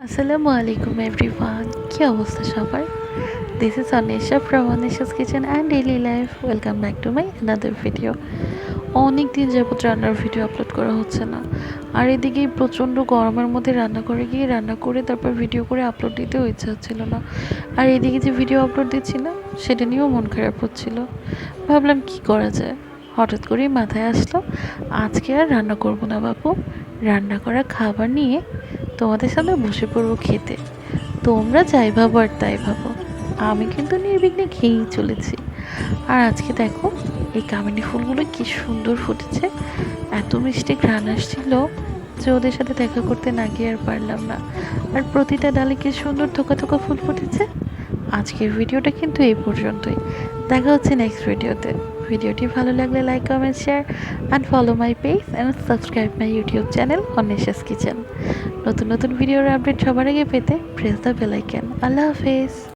আসসালামু আলাইকুম এভরিওয়ান, কি অবস্থা সবার? This is Anisha from Anisha's kitchen and daily life. Welcome back to my another video. অনেক দিন যাবত রান্নার ভিডিও আপলোড করা হচ্ছে না, আর এদিকে এই প্রচণ্ড গরমের মধ্যে রান্না করে গিয়ে রান্না করে তারপর ভিডিও করে আপলোড দিতেও ইচ্ছা হচ্ছিল না। আর এদিকে যে ভিডিও আপলোড দিচ্ছিলাম সেটা নিয়েও মন খারাপ হচ্ছিল। ভাবলাম কি করা যায়, হঠাৎ করেই মাথায় আসলো আজকে আর রান্না করব না বাপু, রান্না করা খাবার নিয়ে তোমাদের সামনে বসে পড়বো খেতে। তোমরা যাই ভাবো আর তাই ভাবো, আমি কিন্তু নির্বিঘ্নে খেয়েই চলেছি। আর আজকে দেখো এই কামিনী ফুলগুলো কি সুন্দর ফুটেছে, এত মিষ্টি ঘ্রাণ আসছিল যে ওদের সাথে দেখা করতে না গিয়ে আর পারলাম না। আর প্রতিটা ডালে কি সুন্দর থোকা থোকা ফুল ফুটেছে। আজকের ভিডিওটা কিন্তু এই পর্যন্তই, দেখা হচ্ছে নেক্সট ভিডিওতে। ভিডিওটি ভালো লাগলে like comment share and follow my page and subscribe my YouTube channel Anisha's kitchen. নতুন নতুন ভিডিওর আপডেট সবার আগে পেতে প্রেস দ্য বেল আইকন। আল্লাহ হাফেজ।